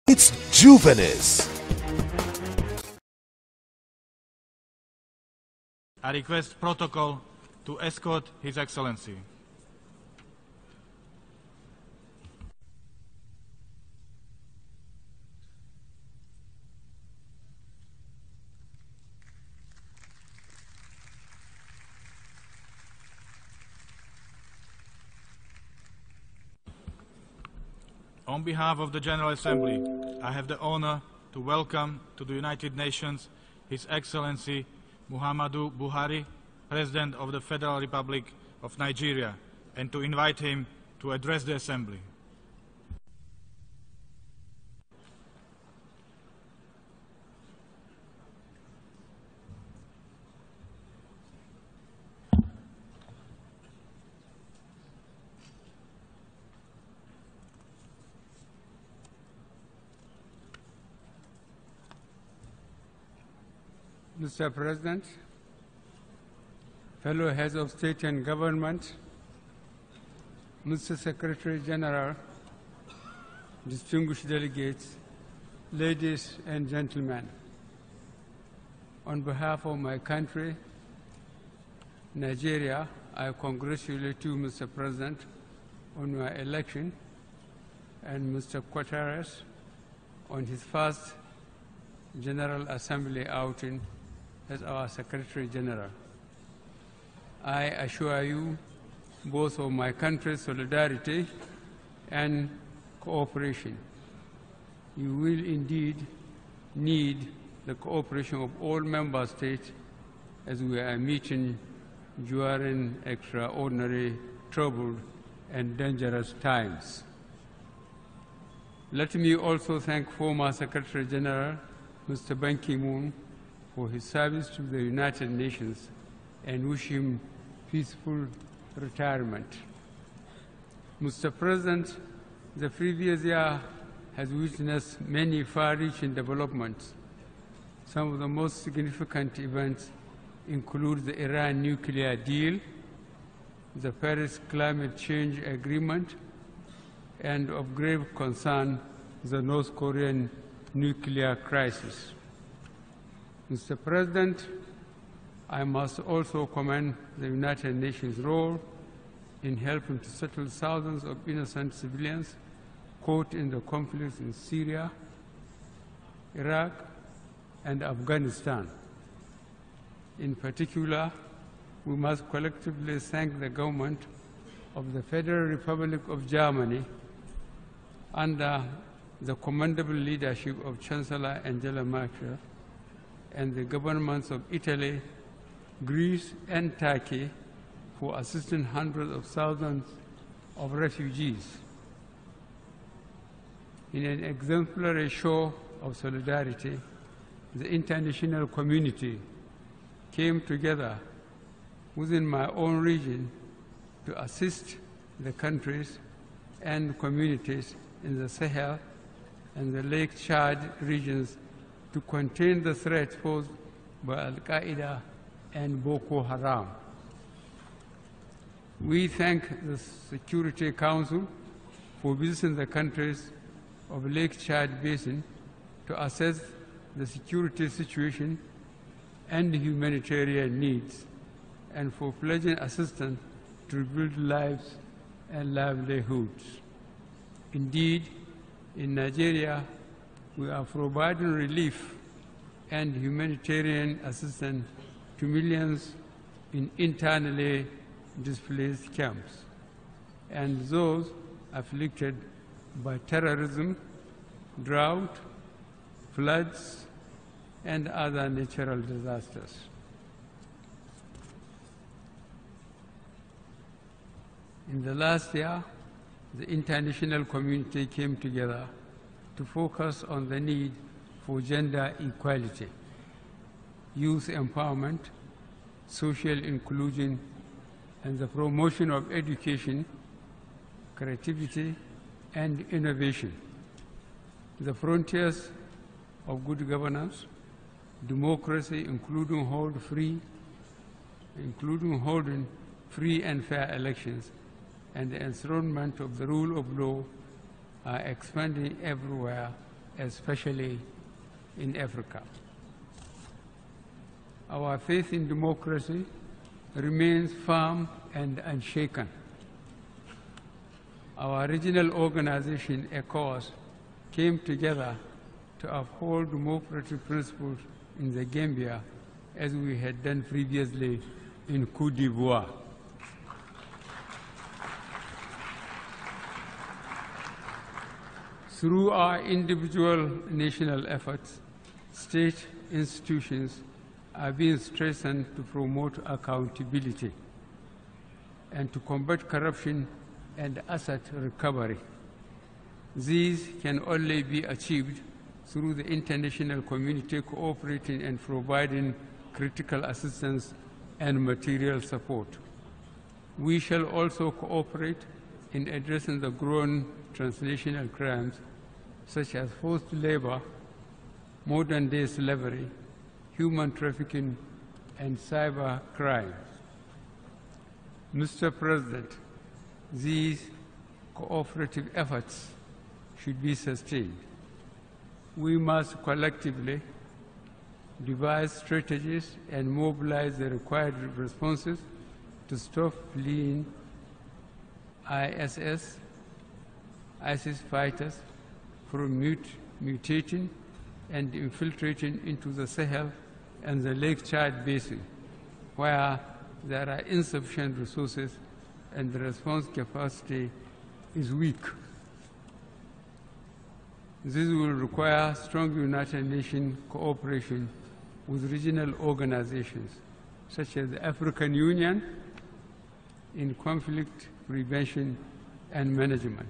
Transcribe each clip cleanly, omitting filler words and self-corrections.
It's Juvenis. I request protocol to escort His Excellency. On behalf of the General Assembly, I have the honor to welcome to the United Nations His Excellency Muhammadu Buhari, President of the Federal Republic of Nigeria, and to invite him to address the Assembly. Mr. President, fellow heads of state and government, Mr. Secretary General, distinguished delegates, ladies and gentlemen, on behalf of my country, Nigeria, I congratulate you, Mr. President, on your election, and Mr. Guterres on his first General Assembly outing as our Secretary General. I assure you both of my country's solidarity and cooperation. You will indeed need the cooperation of all member states as we are meeting during extraordinary, troubled, and dangerous times. Let me also thank former Secretary General Mr. Ban Ki-moon for his service to the United Nations and wish him peaceful retirement. Mr. President, the previous year has witnessed many far-reaching developments. Some of the most significant events include the Iran nuclear deal, the Paris Climate Change Agreement, and of grave concern, the North Korean nuclear crisis. Mr. President, I must also commend the United Nations' role in helping to settle thousands of innocent civilians caught in the conflicts in Syria, Iraq, and Afghanistan. In particular, we must collectively thank the government of the Federal Republic of Germany under the commendable leadership of Chancellor Angela Merkel, and the governments of Italy, Greece, and Turkey for assisting hundreds of thousands of refugees. In an exemplary show of solidarity, the international community came together within my own region to assist the countries and communities in the Sahel and the Lake Chad regions to contain the threat posed by Al-Qaeda and Boko Haram. We thank the Security Council for visiting the countries of Lake Chad Basin to assess the security situation and humanitarian needs, and for pledging assistance to rebuild lives and livelihoods. Indeed, in Nigeria, we are providing relief and humanitarian assistance to millions in internally displaced camps and those afflicted by terrorism, drought, floods, and other natural disasters. In the last year, the international community came together to focus on the need for gender equality, youth empowerment, social inclusion, and the promotion of education, creativity, and innovation. The frontiers of good governance, democracy, including holding free and fair elections, and the enthronement of the rule of law are expanding everywhere especially in Africa. Our faith in democracy remains firm and unshaken. Our regional organization, ECOWAS, came together to uphold democratic principles in the Gambia as we had done previously in Côte d'Ivoire. Through our individual national efforts, state institutions are being strengthened to promote accountability and to combat corruption and asset recovery. These can only be achieved through the international community cooperating and providing critical assistance and material support. We shall also cooperate in addressing the growing transnational crimes such as forced labor, modern-day slavery, human trafficking, and cyber crime. Mr. President, these cooperative efforts should be sustained. We must collectively devise strategies and mobilize the required responses to stop fleeing ISIS fighters from mutating and infiltrating into the Sahel and the Lake Chad Basin, where there are insufficient resources and the response capacity is weak. This will require strong United Nations cooperation with regional organizations, such as the African Union, in conflict prevention and management.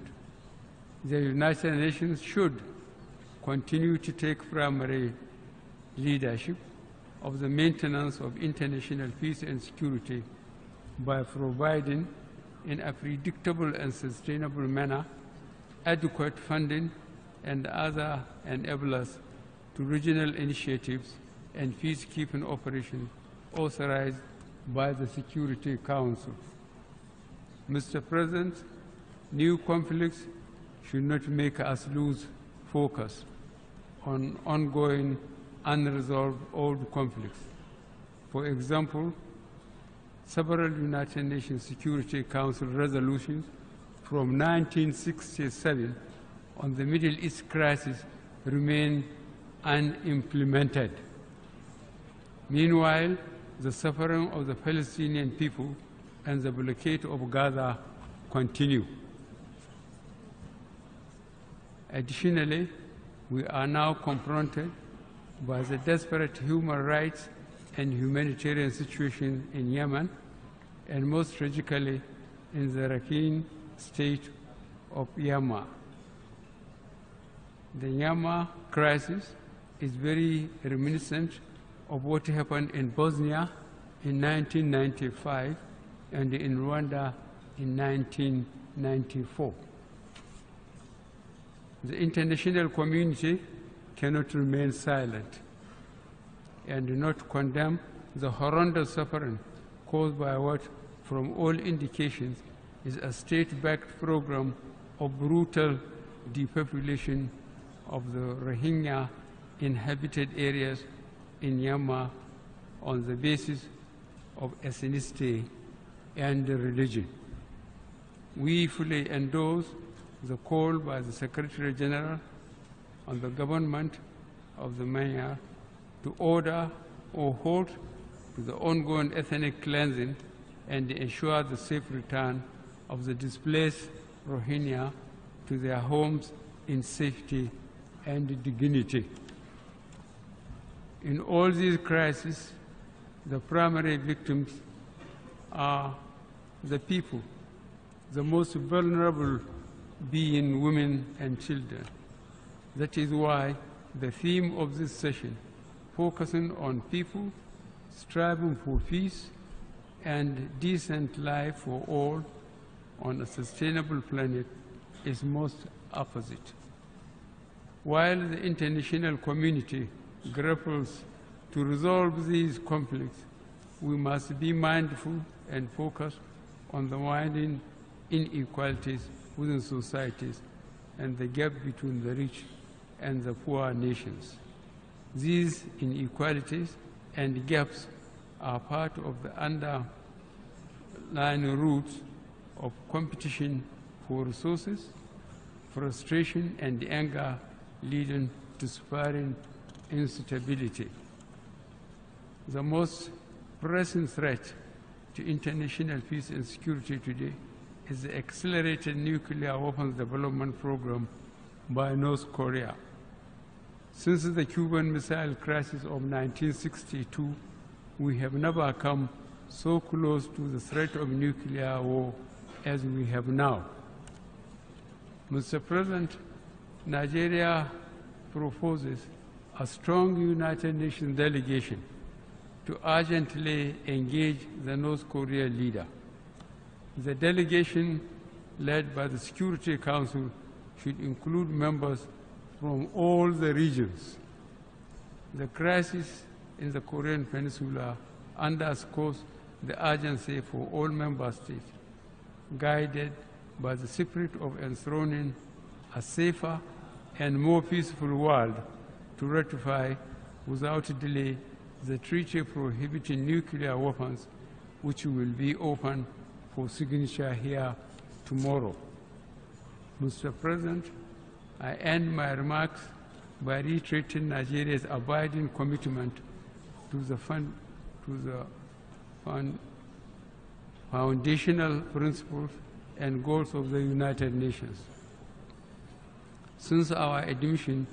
The United Nations should continue to take primary leadership of the maintenance of international peace and security by providing, in a predictable and sustainable manner, adequate funding and other enablers to regional initiatives and peacekeeping operations authorized by the Security Council. Mr. President, new conflicts should not make us lose focus on ongoing unresolved old conflicts. For example, several United Nations Security Council resolutions from 1967 on the Middle East crisis remain unimplemented. Meanwhile, the suffering of the Palestinian people and the blockade of Gaza continue. Additionally, we are now confronted by the desperate human rights and humanitarian situation in Yemen, and most tragically in the Rakhine state of Yemen. The Yemen crisis is very reminiscent of what happened in Bosnia in 1995 and in Rwanda in 1994. The international community cannot remain silent and do not condemn the horrendous suffering caused by what, from all indications, is a state-backed program of brutal depopulation of the Rohingya inhabited areas in Myanmar on the basis of ethnicity and religion. We fully endorse the call by the Secretary General on the government of the Myanmar to order or halt to the ongoing ethnic cleansing and ensure the safe return of the displaced Rohingya to their homes in safety and dignity. In all these crises, the primary victims are the people, the most vulnerable being women and children. That is why the theme of this session, focusing on people striving for peace and decent life for all on a sustainable planet, is most opposite. While the international community grapples to resolve these conflicts, we must be mindful and focused on the widening inequalities within societies and the gap between the rich and the poor nations. These inequalities and gaps are part of the underlying roots of competition for resources, frustration and anger leading to spiraling instability. The most pressing threat to international peace and security today is the accelerated nuclear weapons development program by North Korea. Since the Cuban Missile Crisis of 1962, we have never come so close to the threat of nuclear war as we have now. Mr. President, Nigeria proposes a strong United Nations delegation to urgently engage the North Korean leader. The delegation, led by the Security Council, should include members from all the regions. The crisis in the Korean Peninsula underscores the urgency for all member states, guided by the spirit of enthroning a safer and more peaceful world, to ratify without delay the treaty prohibiting nuclear weapons, which will be open for signature here tomorrow. Mr. President, I end my remarks by reiterating Nigeria's abiding commitment to the foundational principles and goals of the United Nations. Since our admission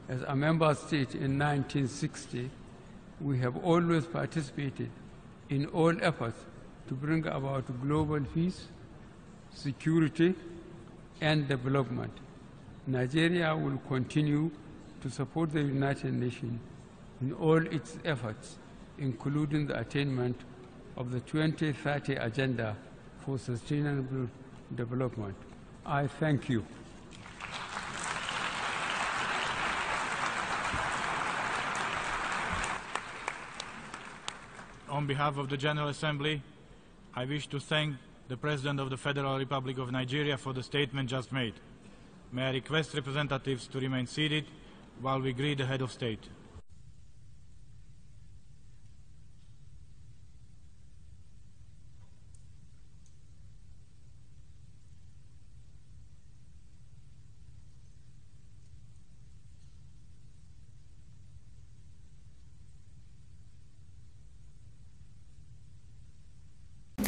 as a member state in 1960, we have always participated in all efforts to bring about global peace, security, and development. Nigeria will continue to support the United Nations in all its efforts, including the attainment of the 2030 Agenda for Sustainable Development. I thank you. On behalf of the General Assembly, I wish to thank the President of the Federal Republic of Nigeria for the statement just made. May I request representatives to remain seated while we greet the Head of State.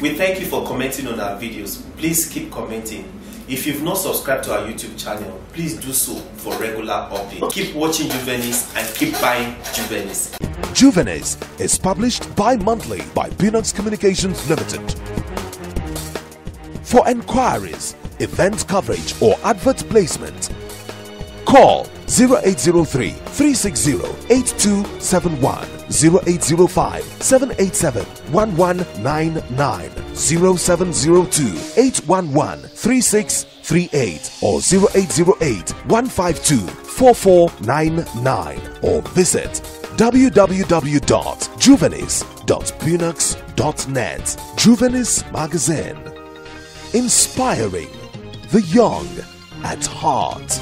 We thank you for commenting on our videos. Please keep commenting. If you've not subscribed to our YouTube channel, please do so for regular updates. Keep watching Juvenis and keep buying Juvenis. Juvenis is published bi-monthly by Buhari Communications Limited. For enquiries, event coverage or advert placement, call 0803 360 8271, 0805 787 1199, 0702 811 3638, or 0808 152 4499, or visit www.juvenis.buhari.net. Juvenis Magazine, inspiring the young at heart.